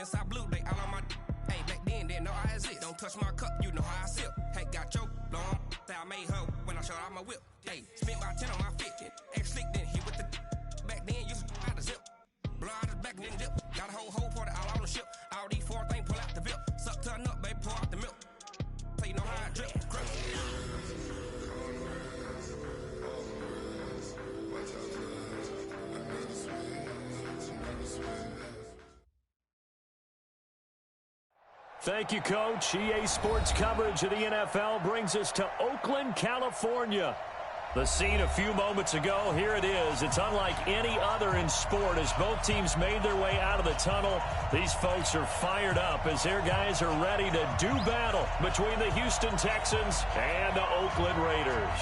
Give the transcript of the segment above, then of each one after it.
since I blew, they all on my. Hey, back then, didn't know I exist. Don't touch my cup, you know how I sip. Hey, got your long. I made her when I showed out my whip. Hey, spent about 10 on my fit. Ex-slick, then hit with the. Back then, used to out the zip. Blow out his back and then dip. Got a whole party all on the ship. All these four things pull out the VIP. Suck, turn up, baby, pour out the milk. So you know how I drip. Thank you, Coach. EA Sports coverage of the NFL brings us to Oakland, California. The scene a few moments ago, here it is. It's unlike any other in sport as both teams made their way out of the tunnel. These folks are fired up as their guys are ready to do battle between the Houston Texans and the Oakland Raiders.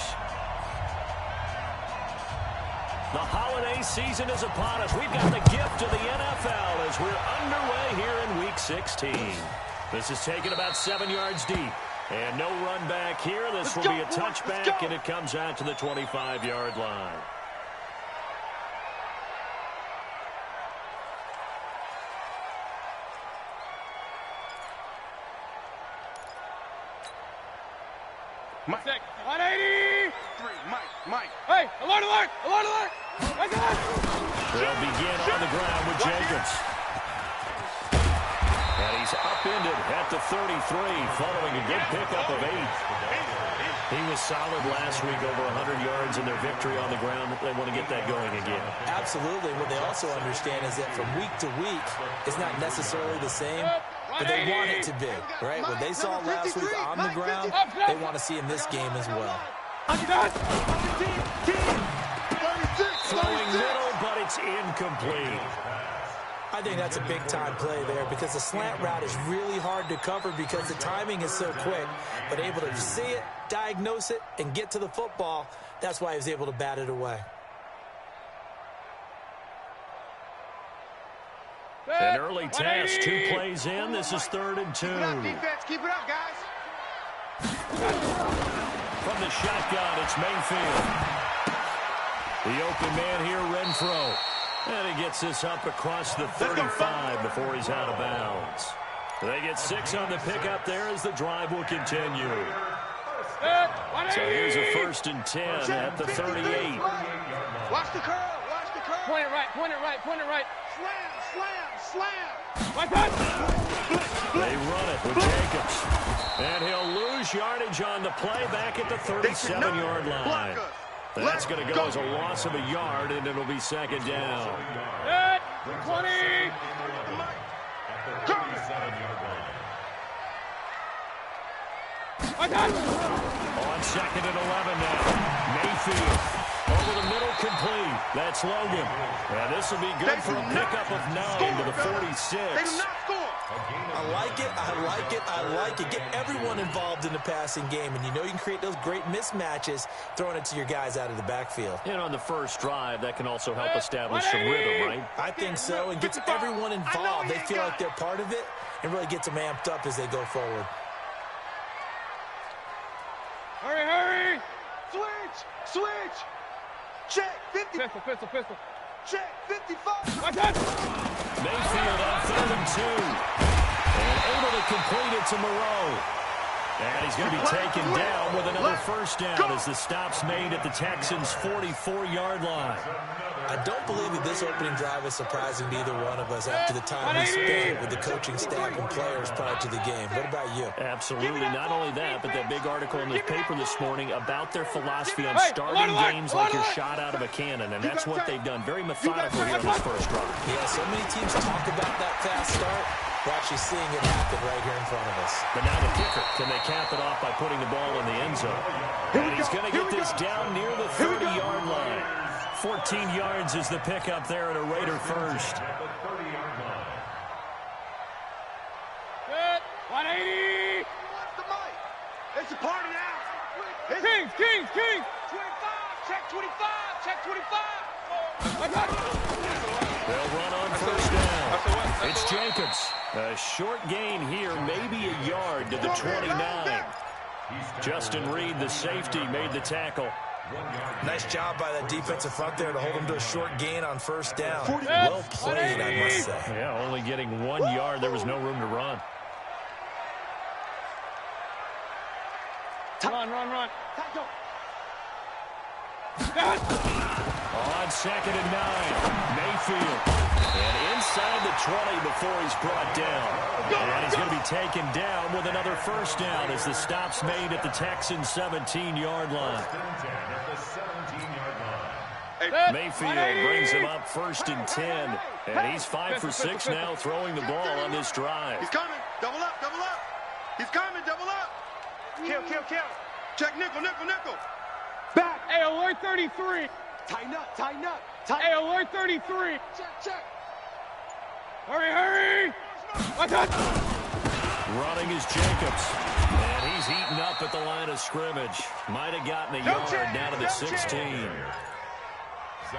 The holiday season is upon us. We've got the gift of the NFL as we're underway here in Week 16. This is taken about 7 yards deep. And no run back here. This will be a touchback, and it comes out to the 25-yard line. Mike. 183. Mike. Hey, alert. They'll begin on the ground with Jenkins. And he's upended at the 33 following a good pickup of 8. He was solid last week, over 100 yards in their victory on the ground. They want to get that going again. Absolutely. What they also understand is that from week to week, it's not necessarily the same, but they want it to be, right? What they saw last week on the ground, they want to see in this game as well. Throwing middle, but it's incomplete. I think that's a big-time play there because the slant route is really hard to cover because the timing is so quick. But able to see it, diagnose it, and get to the football, that's why he was able to bat it away. An early test, 2 plays in. This is 3rd and 2. Keep it up, defense. Keep it up, guys. From the shotgun, it's Mayfield. The open man here, Renfro. And he gets this up across the 35 before he's out of bounds. They get 6 on the pickup there as the drive will continue. So here's a 1st and 10 at the 38. Watch the curl. Point it right. Slam. They run it with Jacobs. And he'll lose yardage on the play back at the 37-yard line. That's going to go as a loss of a yard, and it'll be 2nd down. 20. On 2nd and 11 now. Mayfield over the middle, complete. That's Logan. And this will be good for a pickup of 9 to the 46. They do not score. I like it. Get everyone involved in the passing game, and you know you can create those great mismatches throwing it to your guys out of the backfield. And on the first drive, that can also help establish some rhythm, right? I think so, and gets everyone involved. They feel like they're part of it and really gets them amped up as they go forward. Hurry. Switch. Check, 50. Pistol. Check, 55. Mayfield on 3rd and 2. And able to complete it to Moreau. And he's going to be taken down with another 1st down as the stop's made at the Texans' 44-yard line. I don't believe that this opening drive is surprising to either one of us after the time we spent with the coaching staff and players prior to the game. What about you? Absolutely. Not only that, but that big article in the paper this morning about their philosophy on starting games like you're shot out of a cannon, and that's what they've done. Very methodical here on this first drive. Yeah, so many teams talk about that fast start. We're actually seeing it happen right here in front of us. But now the kicker, can they cap it off by putting the ball in the end zone? And he's going to get this down near the 30-yard line. 14 yards is the pickup there at a Raider first. Good. 180. It's a party now. Kings. 25. Check 25. They'll run on 1st down. It's Jenkins. A short gain here, maybe a yard to the 29. Justin Reed, the safety, made the tackle. Nice job by that defensive front there to hold them to a short gain on first down. Well played, I must say. Yeah, only getting 1 yard. There was no room to run. Run. On 2nd and 9, Mayfield. And inside the 20 before he's brought down. And he's going to be taken down with another first down as the stop's made at the Texans' 17-yard line. Mayfield brings him up 1st and 10. And he's 5 for 6 now throwing the ball on this drive. He's coming. Double up. He's coming. Double up. Kill. Check nickel. Back. Hey, alert 33. Tighten up. Hey, alert 33. Check. Hurry. Watch out. Running is Jacobs. And he's heating up at the line of scrimmage. Might have gotten a yard down to the 16.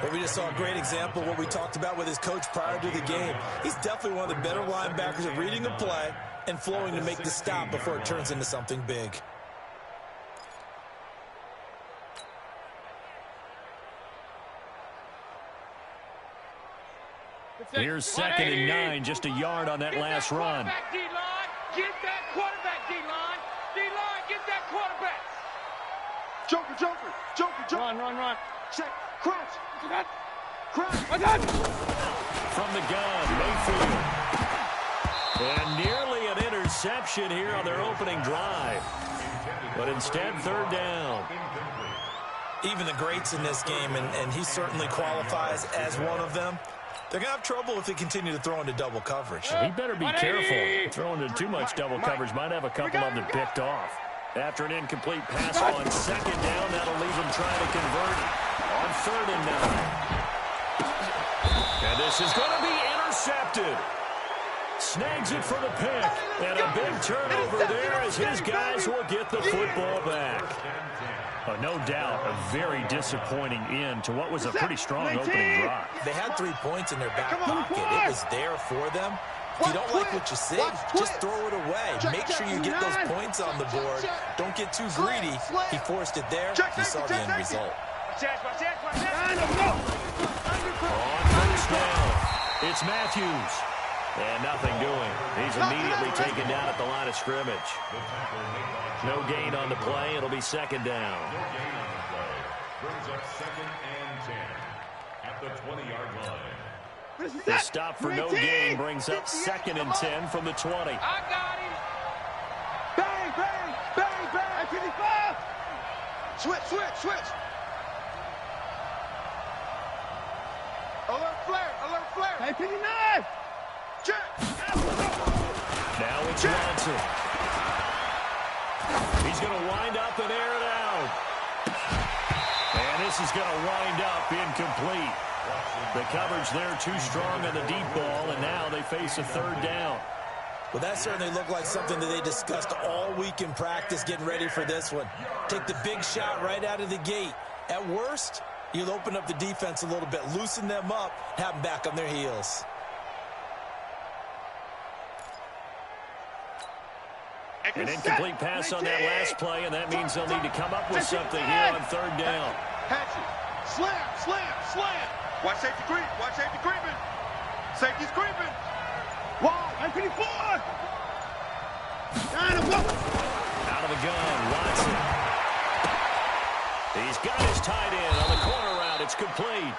Well, we just saw a great example of what we talked about with his coach prior to the game. He's definitely one of the better linebackers at reading a play and flowing to make the stop before it turns into something big. Here's 2nd and 9, just a yard on that last run. Get that quarterback, D-line. D-line, get that quarterback. Joker. Run. Check. Crouch. Watch out. From the gun, Mayfield. And nearly an interception here on their opening drive. But instead, 3rd down. Even the greats in this game, and he certainly qualifies as one of them, they're going to have trouble if they continue to throw into double coverage. He better be careful. Throwing into too much double coverage might have a couple of them picked off. After an incomplete pass on 2nd down, that'll leave him trying to convert on 3rd and 9. And this is going to be intercepted. Snags it for the pick. And a big turnover there as his guys will get the football back. No doubt, a very disappointing end to what was a pretty strong opening drive. They had 3 points in their back pocket. It was there for them. If you don't like what you see, just throw it away. Make sure you get those points on the board. Don't get too greedy. He forced it there. You saw the end result. On first down, it's Matthews. And nothing doing. He's immediately taken down at the line of scrimmage. No gain on the play. It'll be 2nd down. Brings up 2nd and 10 at the 20-yard line. The stop for no gain brings up 2nd and 10 from the 20. I got him. Bang. 55. Switch. Alert flare. Hey, 59. Check. Now it's Johnson. He's going to wind up and air it out. And this is going to wind up incomplete. The coverage there too strong on the deep ball, and now they face a 3rd down. Well, that certainly looked like something that they discussed all week in practice getting ready for this one. Take the big shot right out of the gate. At worst, you'll open up the defense a little bit, loosen them up, have them back on their heels. An incomplete pass on that last play, and that means they'll need to come up with something here on 3rd down. Hatchet. Slam. Watch safety creeping. Safety's creeping. Wow, 54. Out of the gun, Watson. He's got his tight end on the corner route. It's complete.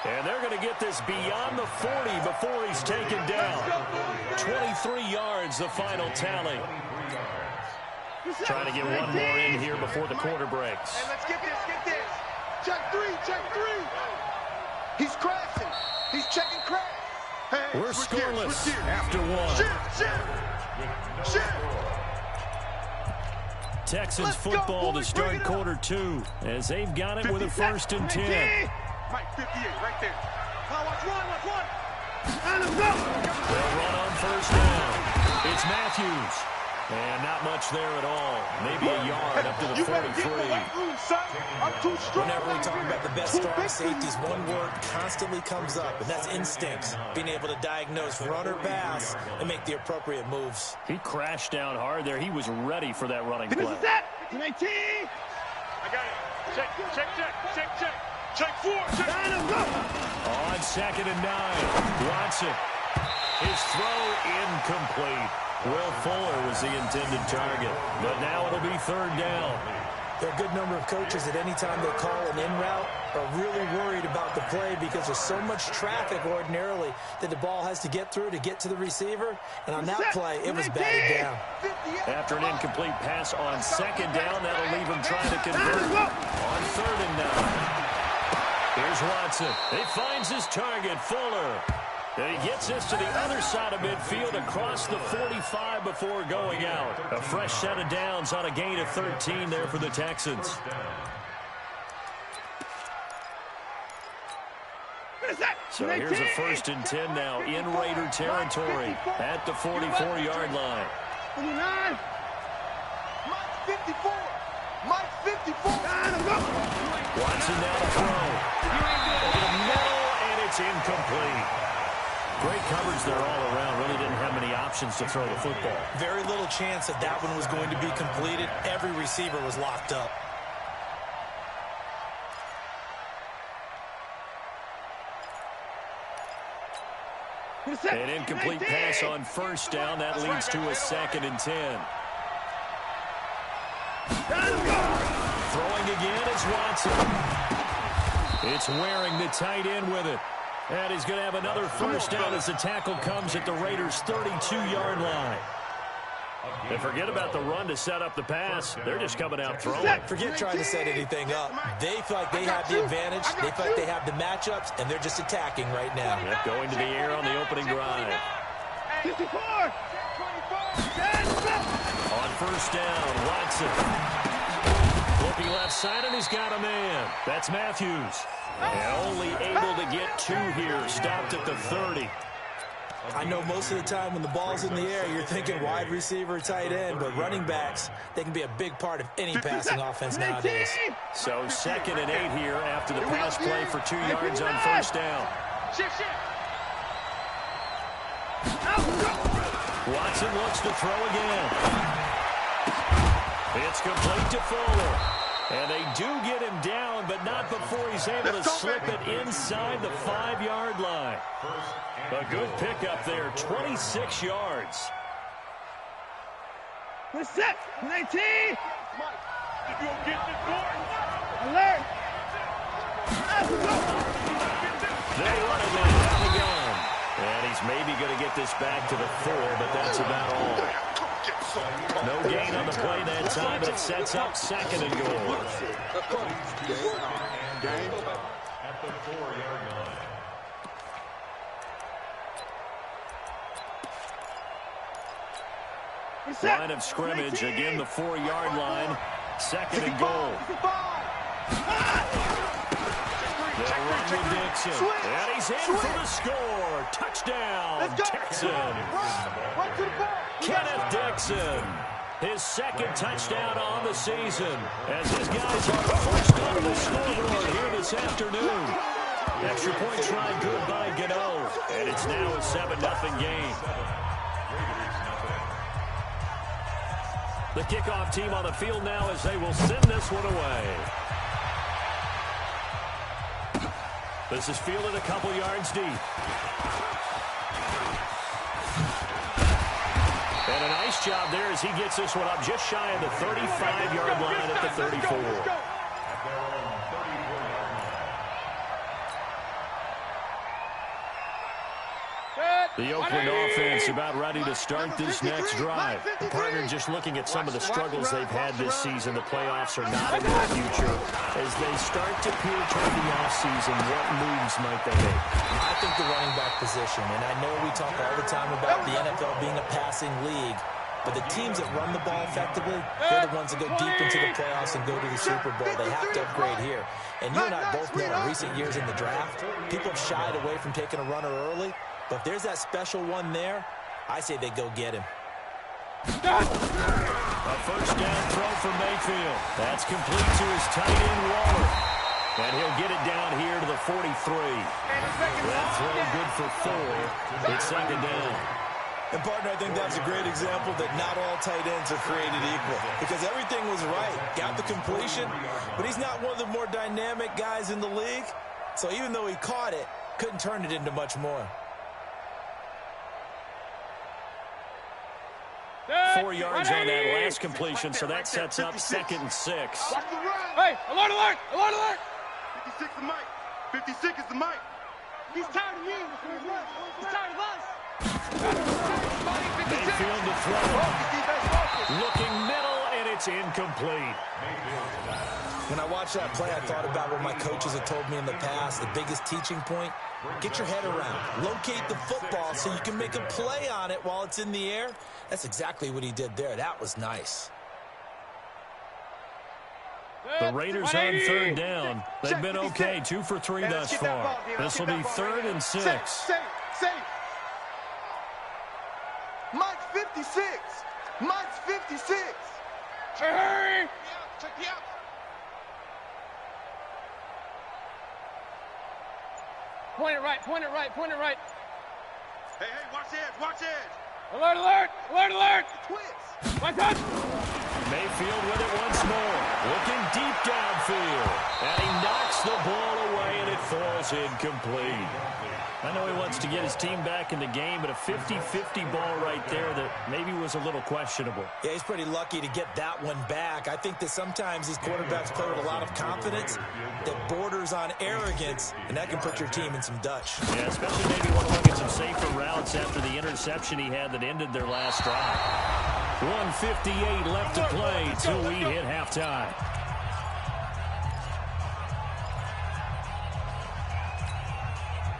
And they're going to get this beyond the 40 before he's taken down. 23 yards, the final tally. Trying to get one more in here before the quarter breaks. Hey, let's get this. Check three. He's crashing. He's checking crash. Hey, we're scoreless after one. Shit. Texans football to start Q2 as they've got it with a 1st and 10. Mike, 58, right there. Watch one. They'll run on 1st down. It's Matthews. And not much there at all. Maybe a yard up to the 43. Whenever we talk about the best strong safeties, one word constantly comes up, and that's instinct. Being able to diagnose run or pass and make the appropriate moves. He crashed down hard there. He was ready for that running play. 19. I got it. Check. Check 4. On 2nd and 9. Watson. His throw incomplete. Will Fuller was the intended target. But now it'll be 3rd down. There are a good number of coaches that any time they call an in route are really worried about the play because there's so much traffic ordinarily that the ball has to get through to get to the receiver. And on that play, it was batted down. After an incomplete pass on 2nd down, that'll leave him trying to convert on 3rd and 9. Here's Watson. He finds his target, Fuller. And he gets this to the other side of midfield across the 45 before going out. A fresh set of downs on a gain of 13 there for the Texans. So here's a 1st and 10 now in Raider territory at the 44-yard line. Mike 54. Mike 54. Watson now to throw. Over the middle, and it's incomplete. Great coverage there all around. Really didn't have many options to throw the football. Very little chance that that one was going to be completed. Every receiver was locked up. An incomplete pass on 1st down. That leads to a 2nd and 10. Throwing again is Watson. It's wearing the tight end with it. And he's going to have another 1st down as the tackle comes at the Raiders' 32-yard line. And forget about the run to set up the pass. They're just coming out throwing. Forget trying to set anything up. They feel like they have the advantage. They feel like they have the matchups, and they're just attacking right now. Yep, going to the air on the opening drive. 54. On 1st down, Watson. Flipping left side, and he's got a man. That's Matthews. And only able to get 2 here. Stopped at the 30. I know most of the time when the ball's in the air, you're thinking wide receiver, tight end, but running backs, they can be a big part of any passing offense nowadays. So 2nd and 8 here after the pass play for 2 yards on 1st down. Watson looks to throw again. It's complete to Fuller. And they do get him down, but not before he's able to slip it inside the 5-yard line. A good pickup there, 26 yards. What's up? 19. Alert. They run it now down the gun. And he's maybe going to get this back to the 4, but that's about all. No gain on the play that time, but it sets up 2nd and goal. At the 4-yard line. Line of scrimmage, again the 4-yard line, 2nd and goal. They'll run with Dixon, and he's in for the score. Touchdown, Texans. Kenneth Dixon, his 2nd touchdown on the season, as his guys are first on the scoreboard here this afternoon. Extra point try good by Gano, and it's now a 7-0 game. The kickoff team on the field now as they will send this one away. This is fielded a couple yards deep. And a nice job there as he gets this one up just shy of the 35-yard line at the 34. The Oakland offense about ready to start this next drive. The partner just looking at some of the struggles they've had this season. The playoffs are not in their future. As they start to peer toward the offseason, what moves might they make? I think the running back position, and I know we talk all the time about the NFL being a passing league, but the teams that run the ball effectively, they're the ones that go deep into the playoffs and go to the Super Bowl. They have to upgrade here. And you and I both know in recent years in the draft, people have shied away from taking a runner early. But if there's that special one there, I say they go get him. A 1st down throw for Mayfield. That's complete to his tight end, Waller. And he'll get it down here to the 43. That throw good for 4. It's 2nd down. And, partner, I think that's a great example that not all tight ends are created equal because everything was right. Got the completion, but he's not one of the more dynamic guys in the league. So even though he caught it, couldn't turn it into much more. 4 yards on that last completion, so that sets up 2nd and 6. Hey, alert, alert, alert, alert. 56 is Mike. 56 is the Mike. He's tired of me. He's tired of us. Mayfield to throw. Looking middle, and it's incomplete. When I watched that play, I thought about what my coaches had told me in the past. The biggest teaching point, get your head around. Locate the football so you can make a play on it while it's in the air. That's exactly what he did there. That was nice. The Raiders on 3rd down. They've been okay, 2 for 3 thus far. This will be 3rd and 6. Safe. Mike's 56. Mike's 56. Hurry. Check the out. Point it right, point it right, point it right. Hey, watch edge, watch edge. Alert, alert, alert, alert. Twins. One touch. Mayfield with it once more. Looking deep downfield. And he knocks the ball away, and it falls incomplete. I know he wants to get his team back in the game, but a 50-50 ball right there that maybe was a little questionable. Yeah, he's pretty lucky to get that one back. I think that sometimes these quarterbacks play with a lot of confidence that borders on arrogance, and that can put your team in some Dutch. Yeah, especially maybe want to look at some safer routes after the interception he had that ended their last drive. 1:58 left to play till we hit halftime.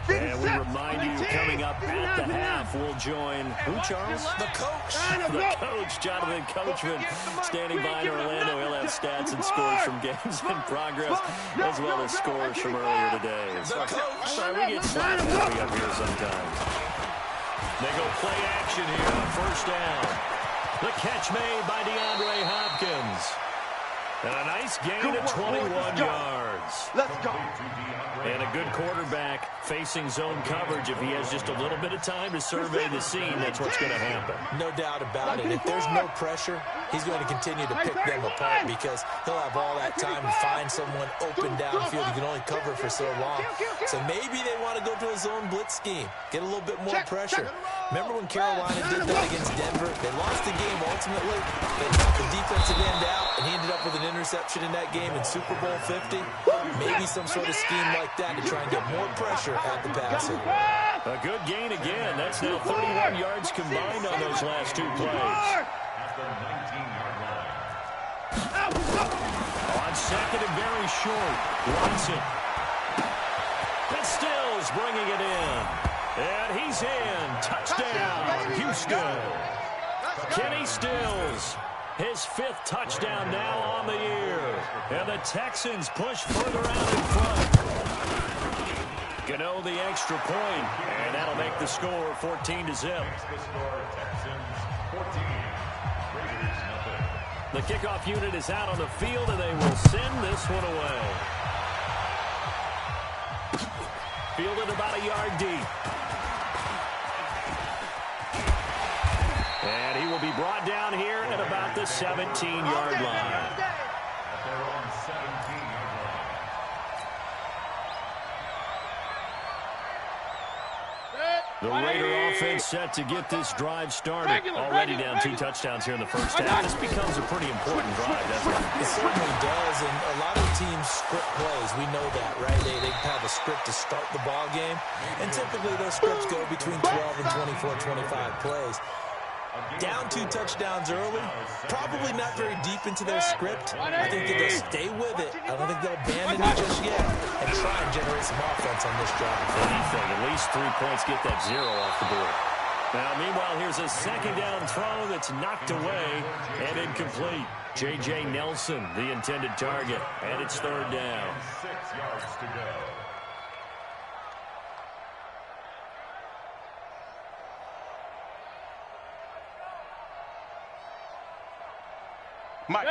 And we remind you, coming up at the half, we'll join who, Charles? The coach. The coach, Jonathan Coachman, standing by in Orlando. He'll have stats and scores from games in progress, as well as scores from earlier today. The coach. Sorry, we get slapped up here sometimes. They go play action here on 1st down. The catch made by DeAndre Hopkins. And a nice gain of 21 yards. Let's go. And a good quarterback facing zone coverage. If he has just a little bit of time to survey the scene, that's what's going to happen. No doubt about it. If there's no pressure, he's going to continue to pick them apart because he'll have all that time to find someone open downfield. He can only cover for so long. So maybe they want to go to a zone blitz scheme, get a little bit more pressure. Remember when Carolina did that against Denver? They lost the game ultimately. They got the defensive end out, and he ended up with an interception in that game in Super Bowl 50. Maybe some sort of scheme like that to try and get more pressure at the passer. A good gain again. That's now 31 yards combined on those last 2 plays. On 2nd and very short, Watson. And Stills bringing it in. And he's in. Touchdown, Houston. Kenny Stills. His 5th touchdown now on the year. And the Texans push further out in front. Gano the extra point, and that'll make the score 14-0. The kickoff unit is out on the field, and they will send this one away. Fielded about a yard deep. And he will be brought down here at about the 17-yard line. The Raider offense set to get this drive started. Already down 2 touchdowns here in the first half. This becomes a pretty important drive, doesn't it? It certainly does, and a lot of teams script plays. We know that, right? They have a script to start the ball game, and typically those scripts go between 12 and 24, 25 plays. Down 2 touchdowns early, probably not very deep into their script. I think that they'll stay with it. I don't think they'll abandon it just yet and try and generate some offense on this drive. Anything, at least 3 points, get that 0 off the board. Now, meanwhile, here's a 2nd down throw that's knocked away and incomplete. J.J. Nelson, the intended target, and it's 3rd down. 6 yards to go. Mike.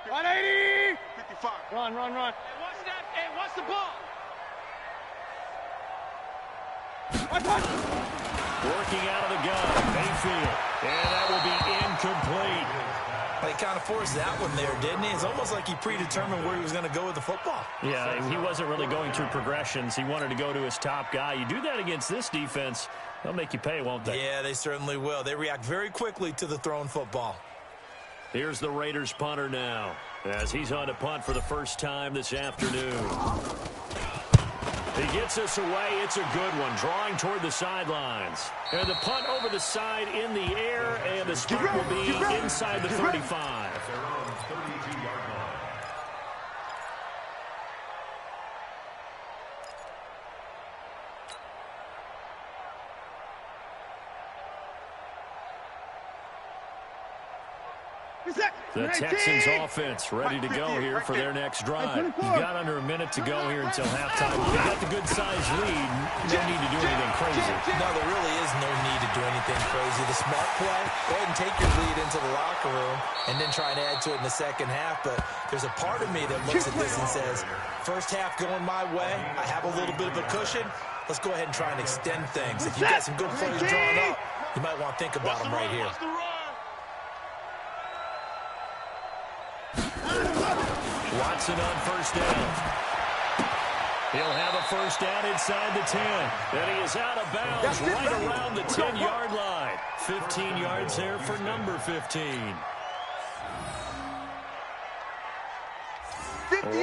180. 55. Run. Hey, watch that. Hey, watch the ball. Watch. Working out of the gun, Mayfield. And that will be incomplete. He kind of forced that one there, didn't he? It's almost like he predetermined where he was going to go with the football. Yeah, he wasn't really going through progressions. He wanted to go to his top guy. You do that against this defense, they'll make you pay, won't they? Yeah, they certainly will. They react very quickly to the thrown football. Here's the Raiders punter now, as he's on to punt for the first time this afternoon. He gets us away. It's a good one, drawing toward the sidelines. And the punt over the side in the air, and the spot will be inside the 35. The Texans offense ready to go here for their next drive. You've got under a minute to go here until halftime. You've got the good-sized lead. No need to do anything crazy. No, there really is no need to do anything crazy. The smart play, go ahead and take your lead into the locker room and then try and add to it in the second half. But there's a part of me that looks at this and says, first half going my way, I have a little bit of a cushion. Let's go ahead and try and extend things. If you've got some good plays drawn up, you might want to think about them right here. Watson on first down. He'll have a first down inside the 10. And he is out of bounds right around the 10-yard line. 15 yards there for number 15.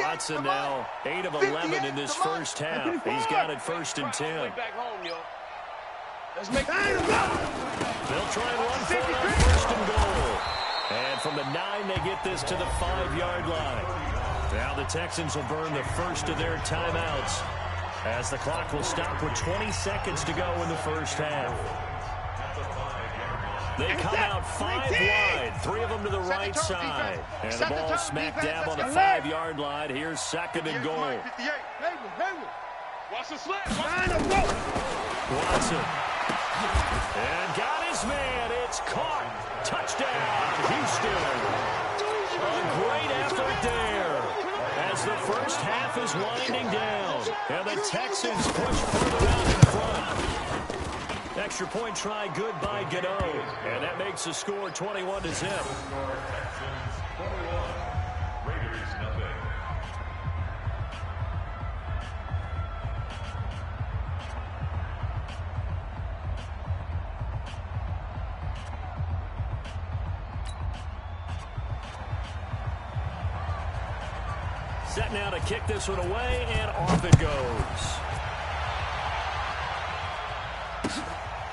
Watson now 8 of 11 in this first half. He's got it first and 10. Let's make it. They'll try and run for it on first and goal. And from the 9, they get this to the 5-yard line. Now the Texans will burn the first of their timeouts as the clock will stop with 20 seconds to go in the first half. They come out 5 wide, 3 of them to the right side. And the ball smack dab on the 5-yard line. Here's second and goal. Watson slap. Watson. And got his man. It's caught. Touchdown, Houston. A great effort there as the first half is winding down. And the Texans push further out in front. Extra point try good by Gano. And that makes the score 21-0. Raiders nothing. Set now to kick this one away, and off it goes.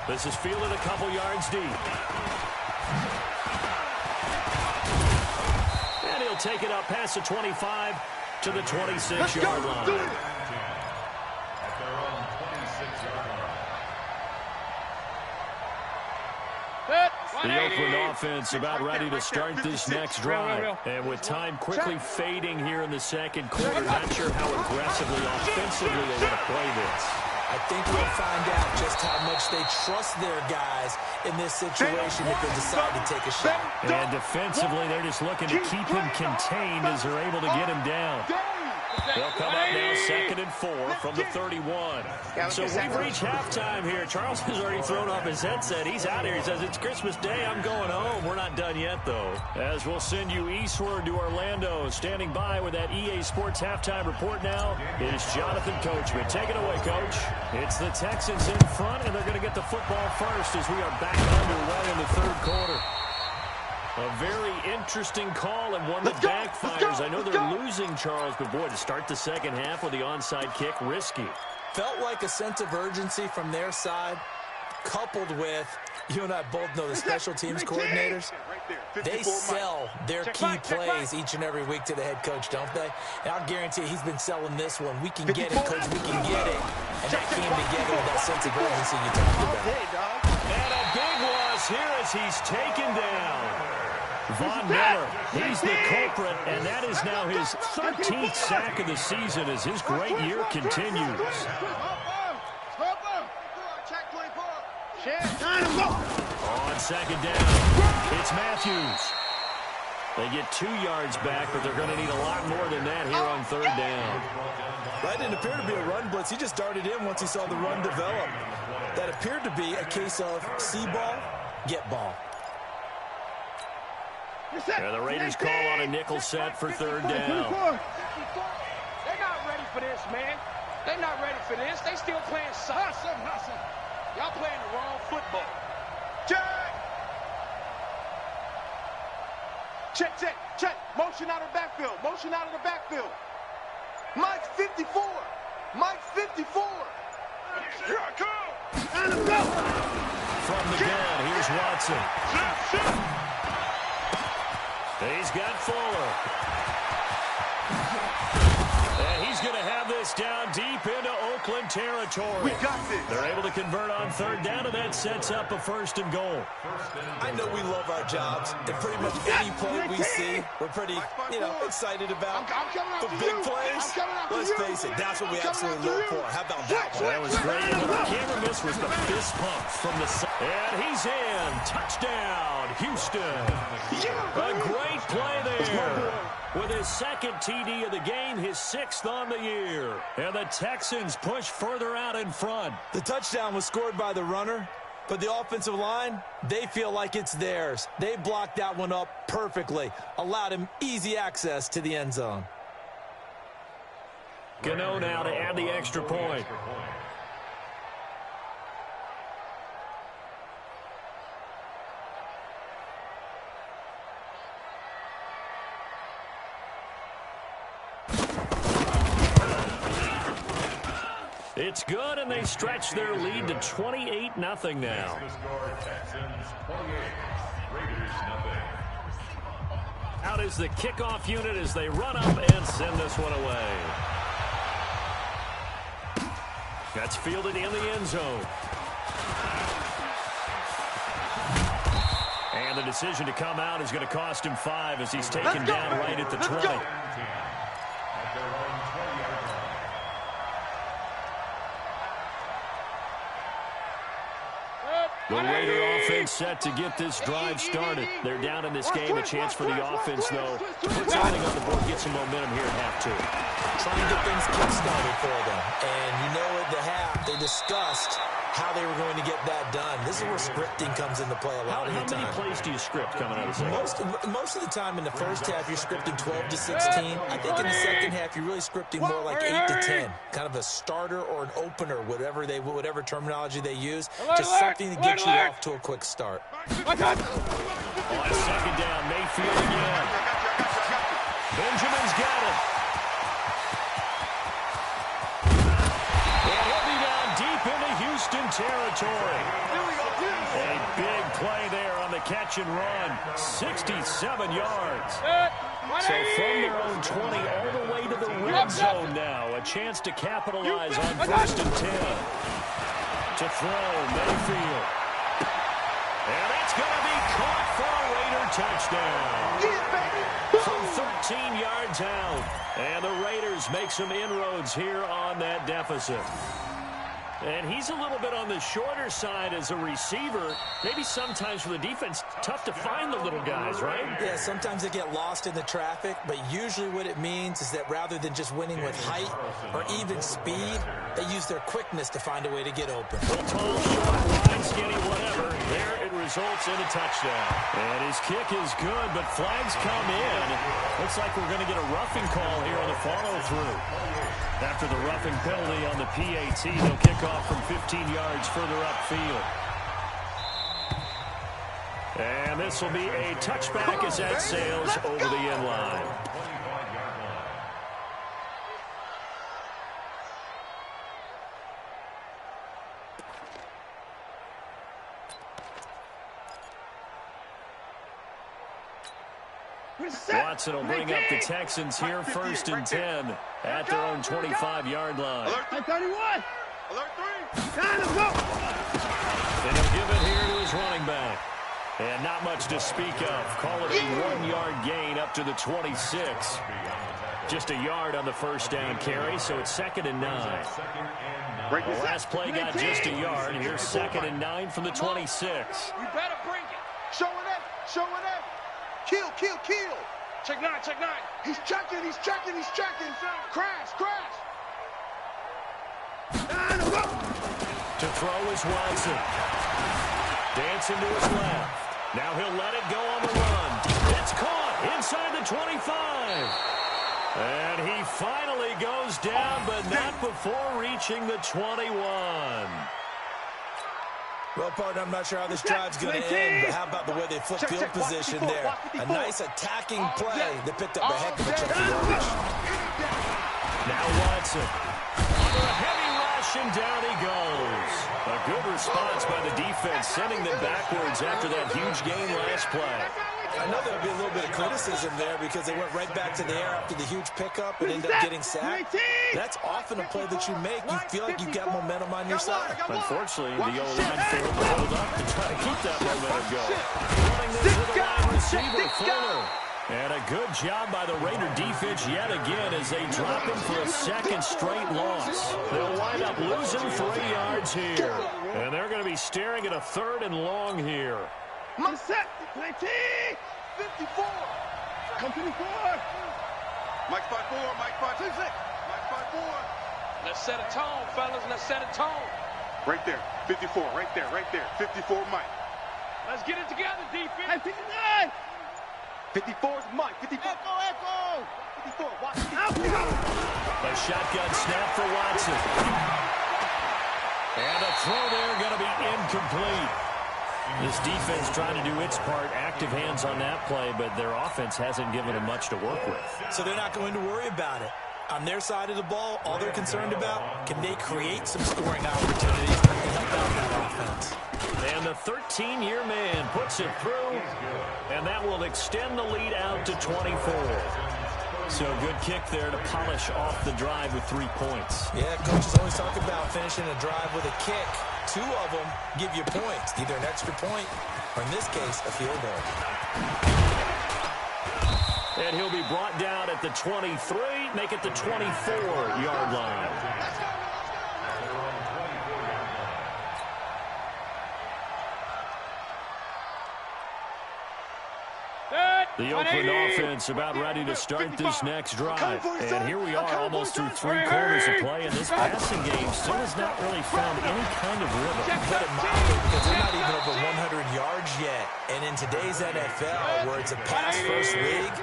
This is fielded a couple yards deep. And he'll take it up past the 25 to the 26-yard line. At their own 26-yard line. The Oakland offense about ready to start this next drive. And with time quickly fading here in the second quarter, not sure how aggressively, offensively they want to play this. I think we'll find out just how much they trust their guys in this situation if they decide to take a shot. And defensively, they're just looking to keep him contained as they're able to get him down. They'll come up now 2nd and 4 from the 31. So we've reached halftime here. Charles has already thrown off his headset. He's out here. He says, it's Christmas Day. I'm going home. We're not done yet, though. As we'll send you eastward to Orlando. Standing by with that EA Sports halftime report now is Jonathan Coachman. Take it away, Coach. It's the Texans in front, and they're going to get the football first as we are back underway in the third quarter. A very interesting call and one that backfires. I know they're losing, Charles, but boy, to start the second half with the onside kick, risky. Felt like a sense of urgency from their side, coupled with, you and I both know the special teams coordinators, they sell their key plays each and every week to the head coach, don't they? And I'll guarantee you he's been selling this one. We can get it, Coach, we can get it. And that came together with that sense of urgency you talked about. And a big loss here as he's taken down. Von Miller, he's the culprit, and that is now his 13th sack of the season as his great year continues. On second down, it's Matthews. They get 2 yards back, but they're going to need a lot more than that here on third down. That didn't appear to be a run blitz. He just darted in once he saw the run develop. That appeared to be a case of see ball, get ball. And the Raiders call on a nickel set for third down. They're not ready for this, man. They're not ready for this. They still playing soccer. Y'all playing the wrong football. Check. Motion out of the backfield. Mike's 54. Here I come. And go. From the gun, here's Watson. He's got Fuller. And he's going to have this down deep into Oakland territory. We got this. They're able to convert on third down, and that sets up a first and goal. I know we love our jobs, and pretty much any play we see, we're pretty, excited about. The big plays, let's face it, that's what we absolutely live for. How about that one? That was great. The camera miss was the fist pump from the side. And he's in. Touchdown, Houston. A great play there. With his second TD of the game, his 6th on the year. And the Texans push further out in front. The touchdown was scored by the runner, but the offensive line, they feel like it's theirs. They blocked that one up perfectly, allowed him easy access to the end zone. Gano now to add the extra point. It's good, and they stretch their lead to 28-0 now. Texans 28, Raiders nothing. Out is the kickoff unit as they run up and send this one away. That's fielded in the end zone. And the decision to come out is going to cost him 5 as he's taken down right at the 20. The Raider offense set to get this drive started. They're down in this game. A chance for the offense, though, to put something on the board, get some momentum here at half 2. Trying to get things kick-started for them. And at the half, they discussed how they were going to get that done. This is where scripting comes into play a lot of the time. How many plays do you script coming out of the second? Most of the time in the first half, you're scripting 12 to 16. I think in the second half, you're really scripting more like 8 to 10. Kind of a starter or an opener, whatever terminology they use. Just something to get you off to a quick start. On second down, Mayfield again. Benjamin's got it. And he'll be down deep into Houston territory. A big play there on the catch and run. 67 yards. So from their own 20 all the way to the red zone now. A chance to capitalize on 1st and 10. To throw, Mayfield. And that's going to be caught for a Raider touchdown. From 13 yards out. And the Raiders make some inroads here on that deficit. And he's a little bit on the shorter side as a receiver. Maybe sometimes for the defense, tough to find the little guys, right? Yeah, sometimes they get lost in the traffic, but usually what it means is that rather than just winning with height or even speed, they use their quickness to find a way to get open. Well, tall, short, wide, skinny, whatever. There it results in a touchdown. And his kick is good, but flags come in. Looks like we're going to get a roughing call here on the follow-through. After the roughing penalty on the PAT, they'll kick off from 15 yards further upfield. And this will be a touchback as that sails over the end line. Watson will bring up the Texans here, 1st and 10 at their own 25-yard line. Alert 31. Alert 3. Time to go. And he'll give it here to his running back. And not much to speak of. Call it a 1-yard gain up to the 26. Just a yard on the first down carry, so it's 2nd and 9. The last play got just a yard. Here's 2nd and 9 from the 26. You better bring it. Showing it. Kill. Check 9. He's checking. Crash. To throw is Watson. Dancing to his left. Now he'll let it go on the run. It's caught inside the 25. And he finally goes down, but not before reaching the 21. Well, partner, I'm not sure how this drive's going to end, but how about the way they flip field position there? A nice attacking play that picked up a heck of a chunk of yardage. Now Watson. Under a heavy rush, and down he goes. A good response by the defense, sending them backwards after that huge gain last play. I know there'll be a little bit of criticism there because they went right back to the air after the huge pickup and ended up getting sacked. That's often a play that you make. You feel like you've got momentum on your side. Unfortunately, the O-line failed to hold up to try to keep that momentum going. Running this with a wide receiver, Fuller. And a good job by the Raider defense yet again as they drop him for a second straight loss. They'll wind up losing 3 yards here. And they're going to be staring at a 3rd and long here. Set, 54. Come 54. Mike 5-4, Mike 5-6. Mike 5-4. Let's set a tone, fellas. Let's set a tone. Right there, 54, right there, right there. 54, Mike. Let's get it together, defense. 59. 54 is Mike. 54. Echo. 54, Watson. A shotgun snap for Watson. And a throw there going to be incomplete. This defense trying to do its part, active hands on that play, but their offense hasn't given them much to work with. So they're not going to worry about it. On their side of the ball, all they're concerned about, can they create some scoring opportunities to help out that offense? And the 13-year man puts it through, and that will extend the lead out to 24. So good kick there to polish off the drive with 3 points. Yeah, coaches always talk about finishing a drive with a kick. 2 of them give you points, either an extra point or, in this case, a field goal. And he'll be brought down at the 23, make it the 24-yard line. The Oakland offense about ready to start this next drive. And here we are almost through 3 quarters of play, and this passing game still has not really found any kind of rhythm. Put it mildly, because they're not even over 100 yards yet. And in today's NFL, where it's a pass-first league,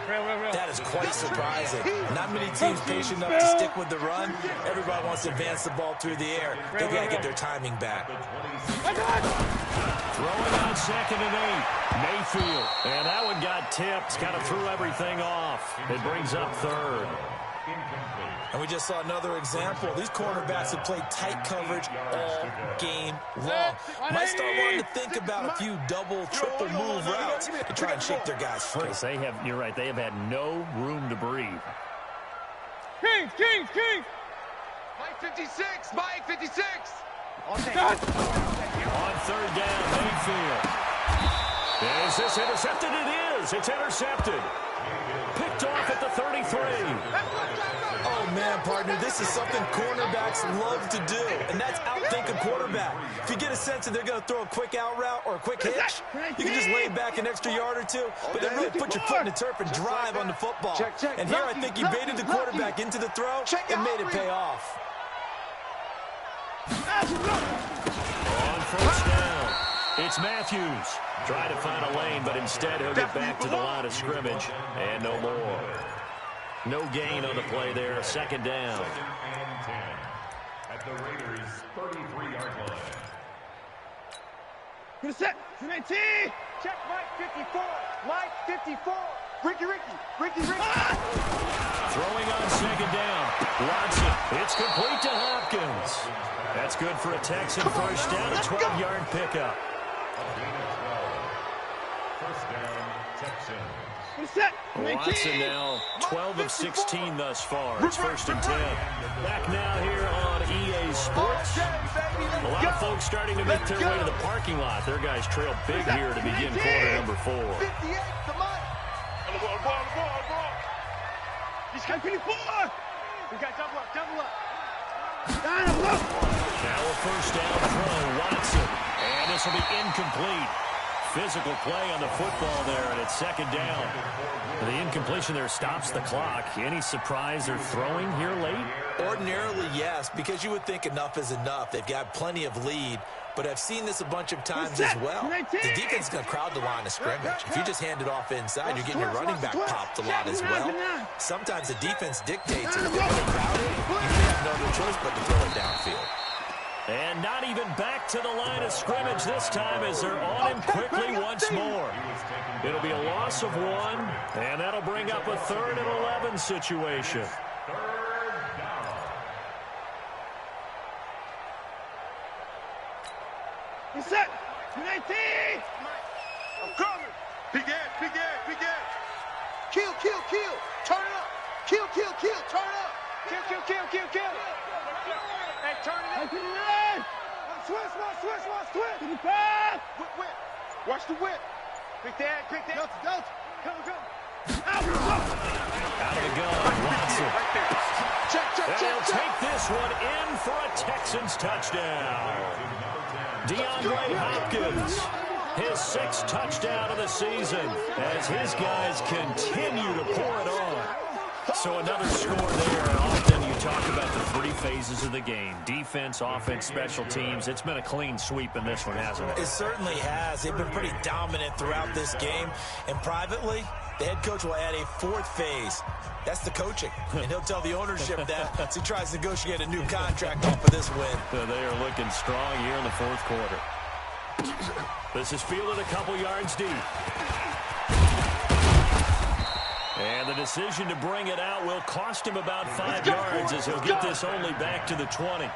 that is quite surprising. Not many teams patient enough to stick with the run. Everybody wants to advance the ball through the air. They've got to get their timing back. Throwing on 2nd and 8. Mayfield. And that one got tipped. Kind of threw everything off. It brings up 3rd. And we just saw another example. These cornerbacks have played tight coverage all game long. Might start wanting to think about a few double, triple move routes to try and shake their guys free. They have, you're right, they have had no room to breathe. Kings. Mike 56, Mike 56. On 3rd down, Mayfield. Is this intercepted? It is. It's intercepted. Picked off at the 33. Oh, man, partner, this is something cornerbacks love to do, and that's outthink a quarterback. If you get a sense that they're going to throw a quick out route or a quick hitch, you can just lay back an extra yard or 2, but then really put your foot in the turf and drive on the football. And here I think you baited the quarterback into the throw and made it pay off. On 1st down, it's Matthews. Trying to find a lane, but instead he'll get back to the line of scrimmage. And no more. No gain on the play there. 2nd down. And 10 at the Raiders' 33-yard line. Good set. 19. Check Mike 54. Mike 54. Ricky. Throwing on 2nd down. Watson. It's complete to Hopkins. That's good for a Texan first down, a 12-yard pickup. First down, Texans. Watson now 12 of 16 thus far. It's 1st and 10. Back now here on EA Sports. A lot of folks starting to make their way to the parking lot. Their guys trail big here to begin quarter number 4. 58 to Mike. Ball. He's got 54. We got double up. Now a 1st down throw. Watson. And this will be incomplete. physical play on the football there, and it's second down. The incompletion there stops the clock. Any surprise they're throwing here late? Ordinarily, yes, because you would think enough is enough. They've got plenty of lead, but I've seen this a bunch of times as well. The defense is going to crowd the line of scrimmage. If you just hand it off inside, you're getting your running back popped a lot as well. Sometimes the defense dictates it. If they're crowded, you may have no other choice but to throw it downfield. And not even back to the line of scrimmage this time as they're on him quickly once more. It'll be a loss of 1, and that'll bring up a 3rd and 11 situation. He's set. 19. I'm coming. Big edge, big edge, big edge. Kill, kill, kill. Turn it up. Kill, kill, kill. Turn it up. Kill, kill, kill, kill, kill. Hey, turn it up. Switch. To the pass. Whip. Watch the whip. Quick that. Delta. Come. Out of the gun, Watson. Right there. Check. And he'll take this one in for a Texans touchdown. DeAndre Hopkins, his 6th touchdown of the season as his guys continue to pour it on. So another score there, and often you talk about the 3 phases of the game. Defense, offense, special teams. It's been a clean sweep in this one, hasn't it? It certainly has. They've been pretty dominant throughout this game. And privately, the head coach will add a 4th phase. That's the coaching. And he'll tell the ownership that as he tries to negotiate a new contract off of this win. They are looking strong here in the 4th quarter. This is fielded a couple yards deep. And the decision to bring it out will cost him about 5 yards as he'll get this only back to the 20.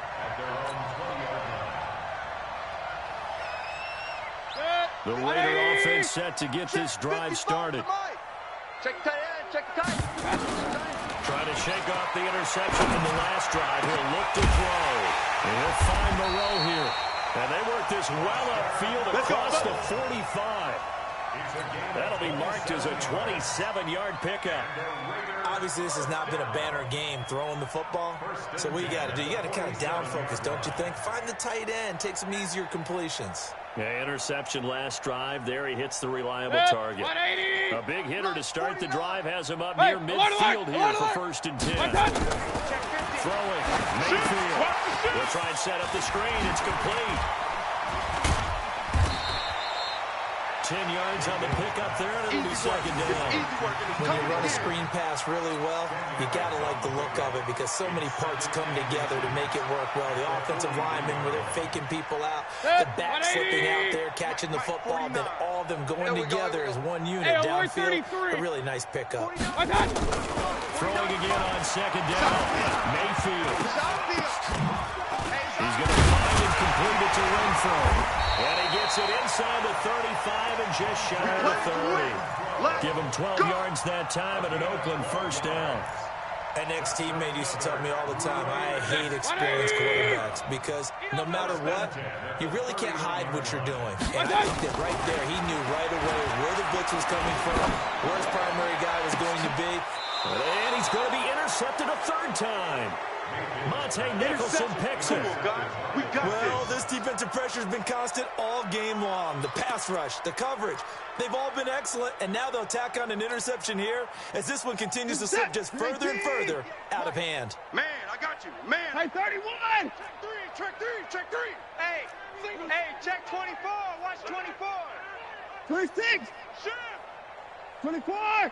The Raider offense set to get this drive started. Check the tight. Trying to shake off the interception from the last drive. He'll look to throw. And he'll find Moreau here. And they work this well upfield across the 45. That'll be marked as a 27-yard pickup. Obviously, this has not been a banner game throwing the football. So what you got to do, you got to kind of down focus, don't you think? Find the tight end, take some easier completions. Yeah, interception last drive. There he hits the reliable target. A big hitter to start the drive has him up near midfield here for 1st and 10. Throwing. Mayfield. Will try and set up the screen. It's complete. 10 yards on the pickup there, and it'll be second down. When you run a screen pass really well, you got to like the look of it because so many parts come together to make it work well. The offensive linemen, where they're faking people out, the back slipping out there, catching the football, then all of them going together as one unit downfield. A really nice pickup. Throwing again on second down. Mayfield. He's going to find and complete it to Renfro. And he gets it inside the 35 and just shy of the 30. Give him 12 yards that time and an Oakland 1st down. An ex-teammate used to tell me all the time, I hate experienced quarterbacks because no matter what, you really can't hide what you're doing. And I think that right there, he knew right away where the blitz was coming from, where his primary guy was going to be. And he's going to be intercepted a 3rd time. Monte Nicholson picks it. Well, this defensive pressure has been constant all game long. The pass rush, the coverage, they've all been excellent, and now they'll tack on an interception here as this one continues to slip just further and further out of hand. Man, I got you. Man. Hey, 31. Check three. Hey, check 24. Watch 24. 26. Sure. 24.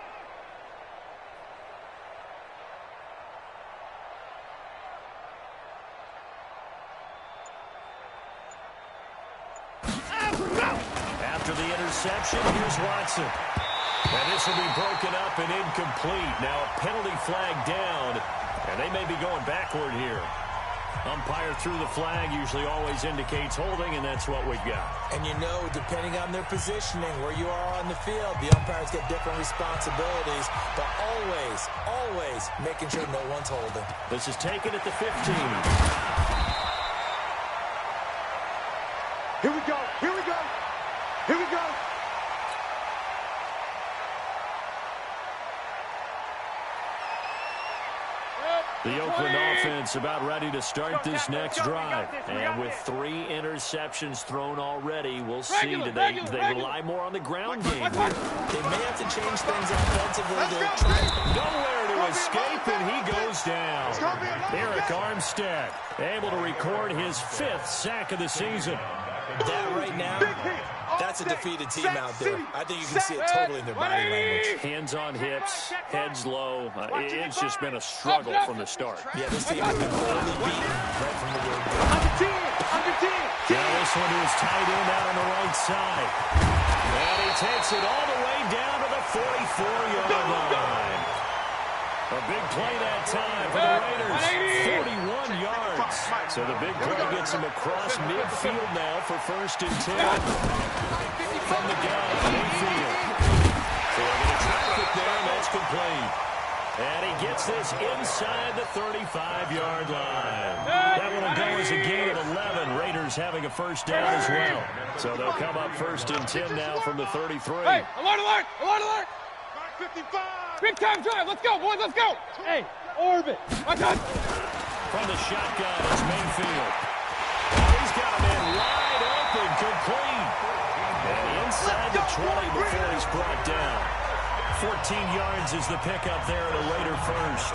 After the interception, here's Watson. And this will be broken up and incomplete. Now a penalty flag down, and they may be going backward here. Umpire threw the flag, usually always indicates holding, and that's what we've got. And you know, depending on their positioning, where you are on the field, the umpires get different responsibilities, but always making sure no one's holding. This is taken at the 15. Here we go. The Oakland offense about ready to start this next drive. And with 3 interceptions thrown already, we'll see. Do they rely more on the ground game here? They may have to change things offensively. They're trying nowhere to escape, and he goes down. Eric Armstead able to record his 5th sack of the season. That right now, that's a defeated team out there. I think you can see it totally in their body language. Hands on hips, heads low. It's just been a struggle from the start. Yeah, this team has been horribly beaten right from the word go. Under 10. Now this one to his tight end out on the right side. And he takes it all the way down to the 44-yard line. A big play that time for the Raiders. 41 yards. So the big play gets him across midfield now for 1st and 10. From the gun, Mayfield. So they're going to traffic there, and that's complete. And he gets this inside the 35-yard line. That one will go as a gain of 11. Raiders having a 1st down as well. So they'll come up 1st and 10 now from the 33. Hey, alert, alert, alert, alert. 55. Big time drive. Let's go, boys. Let's go. Hey, orbit. Watch out. From the shotgun, it's Mayfield. He's got a man wide open, complete. And inside the 20 before he's brought down. 14 yards is the pickup there at a Raider 1st.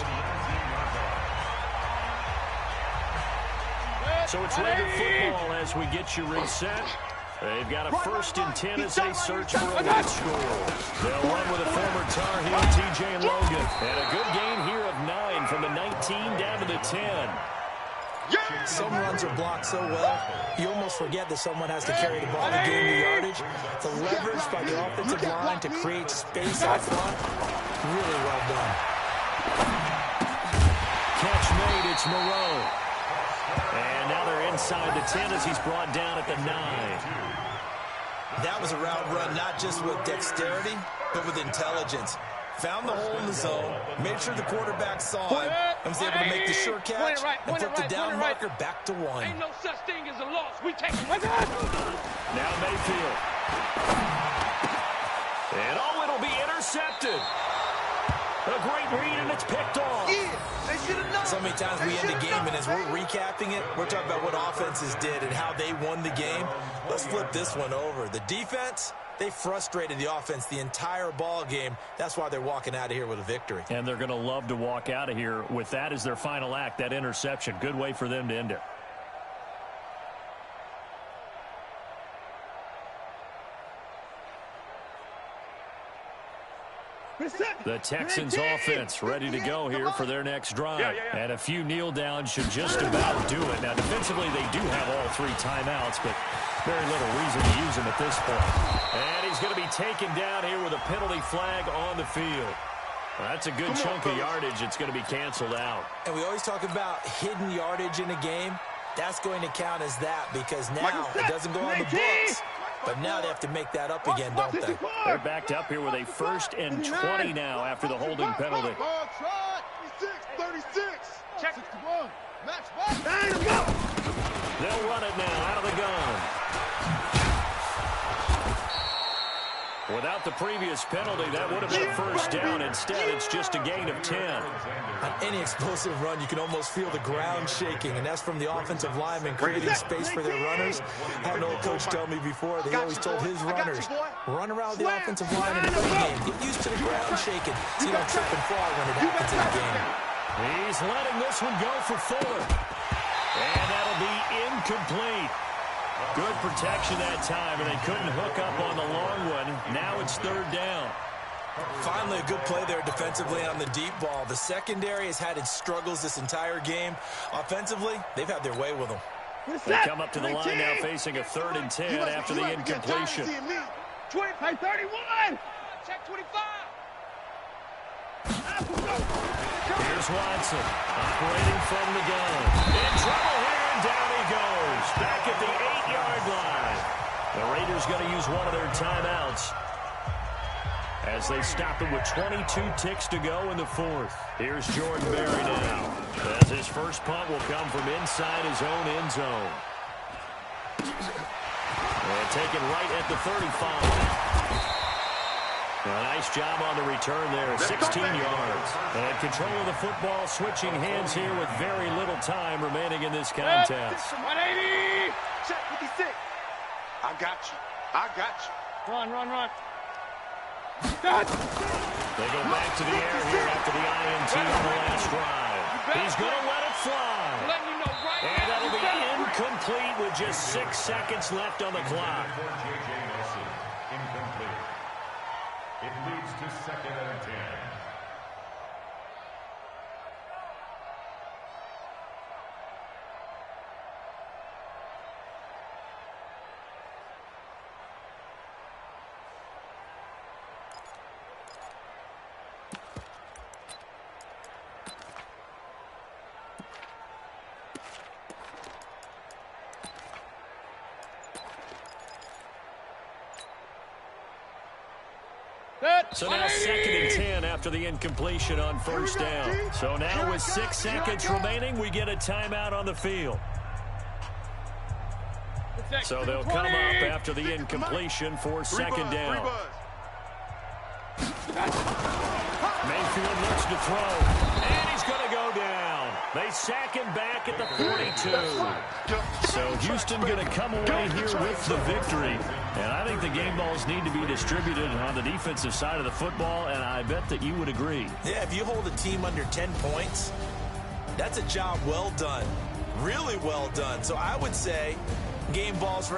So it's Raider football as we get you reset. They've got a 1st and 10 as they search for a lead score. They'll run with a former Tar Heel, TJ Logan. And a good gain here of 9 from the 19 down to the 10. Some runs are blocked so well, you almost forget that someone has to carry the ball to gain the yardage. The leverage by the offensive line to create space out front, really well done. Catch made, it's Moreau. And now they're inside the 10 as he's brought down at the 9. That was a route run not just with dexterity, but with intelligence. Found the hole in the zone, made sure the quarterback saw him, and was able to make the sure catch and flip the down marker back to 1. Ain't no such thing as a loss. We take it. Now Mayfield. And it'll be intercepted. A great read, and it's picked off. So many times we end a game, and as we're recapping it, we're talking about what offenses did and how they won the game. Let's flip this one over. The defense, they frustrated the offense the entire ball game. That's why they're walking out of here with a victory. And they're going to love to walk out of here with that as their final act, that interception. Good way for them to end it. The Texans offense ready to go here for their next drive. And a few kneel downs should just about do it. Now, defensively, they do have all 3 timeouts, but very little reason to use them at this point. And he's going to be taken down here with a penalty flag on the field. Well, that's a good chunk of yardage. It's going to be canceled out. And we always talk about hidden yardage in a game. That's going to count as that because now it doesn't go on the books. But now they have to make that up again, don't they? They're backed up here with a 1st and 20 now after the holding penalty. 36. Check. They'll run it now out of the gun. Without the previous penalty, that would have been a 1st down. Instead, it's just a gain of 10. On any explosive run, you can almost feel the ground shaking, and that's from the offensive linemen creating space for their runners. I had an old coach tell me before, they always told his runners, run around the offensive line in the game. Get used to the ground shaking so you don't trip and fall when it happens in the game. He's letting this one go for Fuller. And that'll be incomplete. Good protection that time, and they couldn't hook up on the long one. Now it's 3rd down. Finally, a good play there defensively on the deep ball. The secondary has had its struggles this entire game. Offensively, they've had their way with them. They come up to the line now facing a 3rd and 10 after the incompletion. 31. Check 25. Here's Watson, operating from the gun. In trouble here, and down he goes. Back at the 8-yard line. The Raiders going to use one of their timeouts as they stop it with 22 ticks to go in the 4th. Here's Jordan Berry now, as his first punt will come from inside his own end zone. And taken right at the 35. Nice job on the return there, 16 yards. And control of the football, switching hands here with very little time remaining in this contest. 180. Check 56. I got you. I got you. Run. They go back to the air here after the INT on the last drive. He's going to let it fly. And that'll be incomplete with just 6 seconds left on the clock. Incomplete. It leads to 2nd and 10. So now 2nd and 10 after the incompletion on first down. So now with 6 seconds remaining, we get a timeout on the field. So they'll come up after the incompletion for 2nd down. Mayfield looks to throw, and he's going to go down. They sack him back at the 42. So Houston going to come away here with the victory. And I think the game balls need to be distributed on the defensive side of the football, and I bet that you would agree. Yeah, if you hold a team under 10 points, that's a job well done. Really well done. So I would say game balls